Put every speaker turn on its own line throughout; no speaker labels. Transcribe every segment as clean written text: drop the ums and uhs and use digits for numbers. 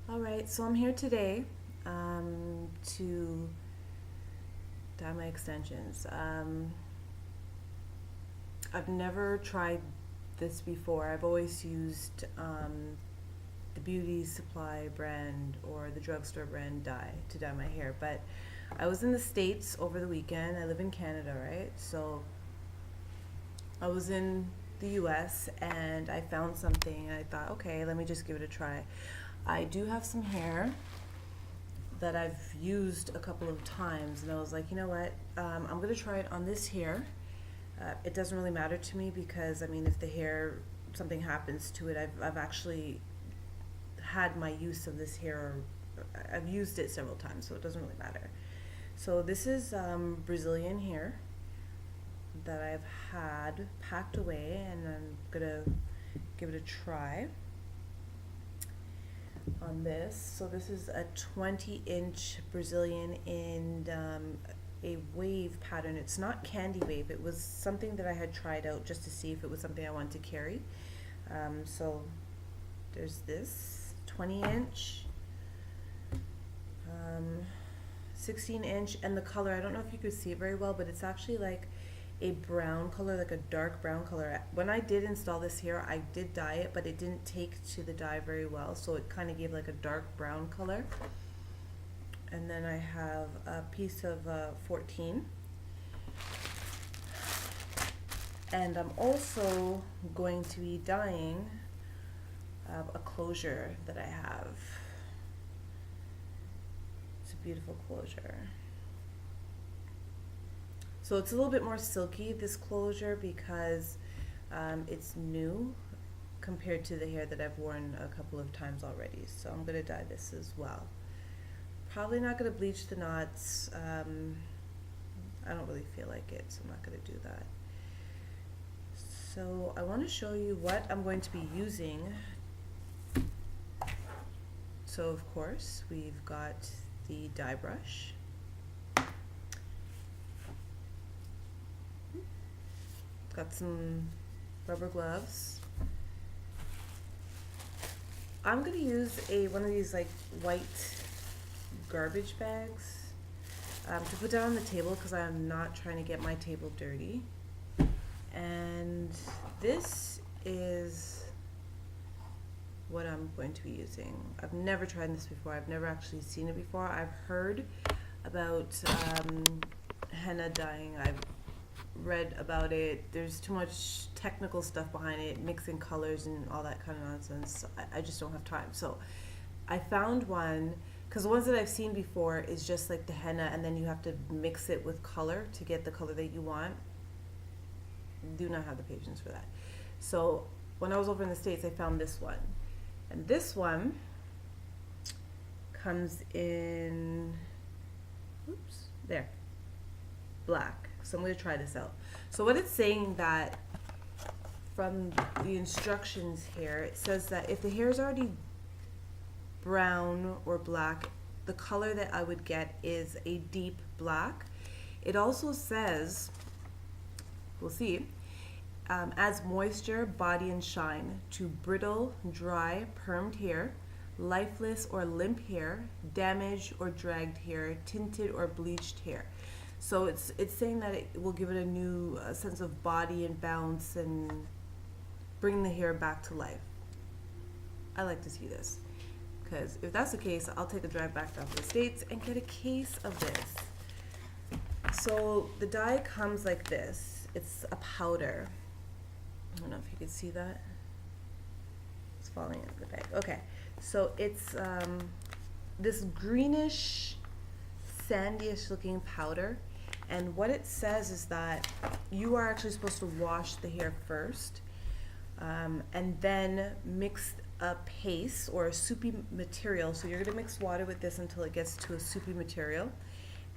Alright, so I'm here today to dye my extensions. I've never tried this before. I've always used the beauty supply brand or the drugstore brand dye to dye my hair, but I was in the States over the weekend. I live in Canada, right? So I was in the US and I found something and I thought, okay, let me just give it a try. I do have some hair that I've used a couple of times and I was like, you know what, I'm gonna try it on this hair. It doesn't really matter to me because, I mean, if the hair, something happens to it, I've actually had my use of this hair, I've used it several times, so it doesn't really matter. So this is Brazilian hair that I've had packed away and I'm gonna give it a try on this. So this is a 20-inch Brazilian in a wave pattern. It's not candy wave. It was something that I had tried out just to see if it was something I wanted to carry. So there's this 20-inch, 16-inch, and the color, I don't know if you could see it very well, but it's actually like a brown color, like a dark brown color. When I did install this here, I did dye it, but it didn't take to the dye very well, so it kind of gave like a dark brown color. And then I have a piece of 14. And I'm also going to be dyeing a closure that I have. It's a beautiful closure. So it's a little bit more silky, this closure, because it's new compared to the hair that I've worn a couple of times already. So I'm gonna dye this as well. Probably not gonna bleach the knots. I don't really feel like it, so I'm not gonna do that. So I wanna show you what I'm going to be using. So of course, we've got the dye brush. Got some rubber gloves. I'm gonna use one of these like white garbage bags to put down on the table because I'm not trying to get my table dirty. And this is what I'm going to be using. I've never tried this before. I've never actually seen it before. I've heard about henna dyeing. I've read about it. There's too much technical stuff behind it, mixing colors and all that kind of nonsense. I just don't have time. So I found one, because the ones that I've seen before is just like the henna and then you have to mix it with color to get the color that you want. Do not have the patience for that. So when I was over in the States, I found this one. And this one comes in, oops, there, black. So I'm going to try this out. So what it's saying that from the instructions here, it says that if the hair is already brown or black, the color that I would get is a deep black. It also says, we'll see, adds moisture, body, and shine to brittle, dry, permed hair, lifeless or limp hair, damaged or dragged hair, tinted or bleached hair. So it's saying that it will give it a new sense of body and bounce and bring the hair back to life. I like to see this, because if that's the case, I'll take a drive back down to the States and get a case of this. So the dye comes like this. It's a powder. I don't know if you can see that. It's falling into the bag. Okay, so it's this greenish, sandyish looking powder. And what it says is that you are actually supposed to wash the hair first and then mix a paste or a soupy material. So you're going to mix water with this until it gets to a soupy material,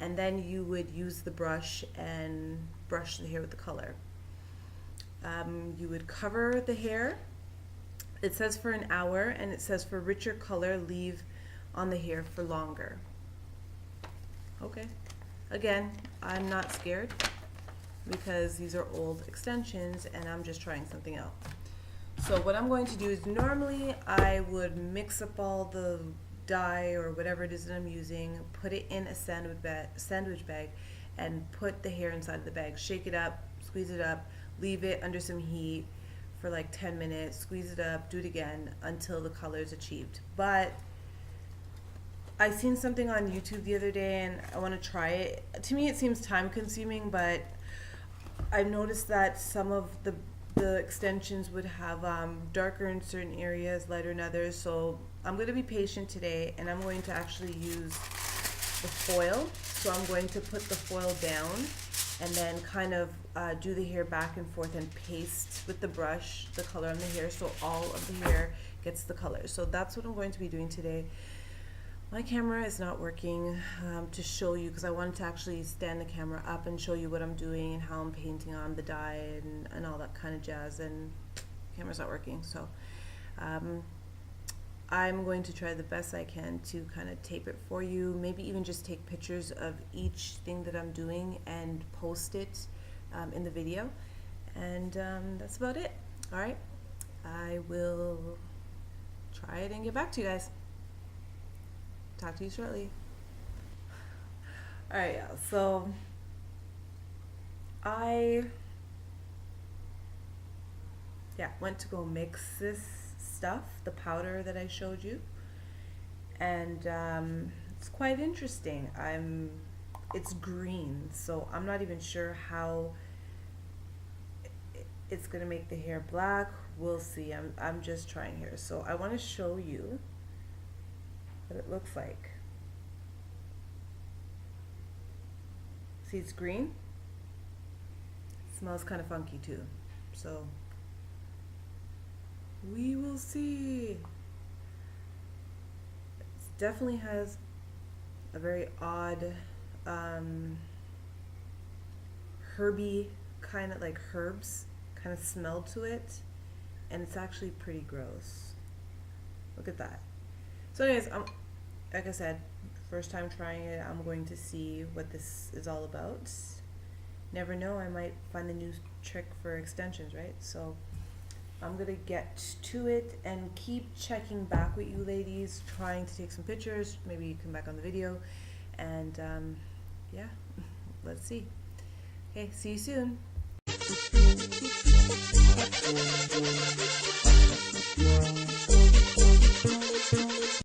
and then you would use the brush and brush the hair with the color. You would cover the hair. It says for an hour, and it says for richer color, leave on the hair for longer. Okay. Again, I'm not scared because these are old extensions and I'm just trying something out. So what I'm going to do is, normally I would mix up all the dye or whatever it is that I'm using, put it in a sandwich bag, and put the hair inside of the bag. Shake it up, squeeze it up, leave it under some heat for like 10 minutes, squeeze it up, do it again until the color is achieved. But I seen something on YouTube the other day and I want to try it. To me it seems time consuming, but I've noticed that some of the extensions would have darker in certain areas, lighter in others. So I'm going to be patient today, and I'm going to actually use the foil. So I'm going to put the foil down and then kind of do the hair back and forth and paste with the brush the color on the hair so all of the hair gets the color. So that's what I'm going to be doing today. My camera is not working to show you, because I wanted to actually stand the camera up and show you what I'm doing and how I'm painting on the dye and all that kind of jazz, and the camera's not working. So I'm going to try the best I can to kind of tape it for you, maybe even just take pictures of each thing that I'm doing and post it in the video, and that's about it. All right, I will try it and get back to you guys. Talk to you shortly. Alright, yeah, so I went to go mix this stuff, the powder that I showed you, and it's quite interesting. It's green, so I'm not even sure how it's gonna make the hair black. We'll see. I'm just trying here. So I want to show you what it looks like. See, it's green. It smells kind of funky too. So we will see. It definitely has a very odd herby, kind of like herbs kind of smell to it, and it's actually pretty gross. Look at that. So anyways, like I said, first time trying it, I'm going to see what this is all about. Never know, I might find a new trick for extensions, right? So I'm gonna get to it and keep checking back with you ladies, trying to take some pictures, maybe you come back on the video, and yeah, let's see. Okay, see you soon.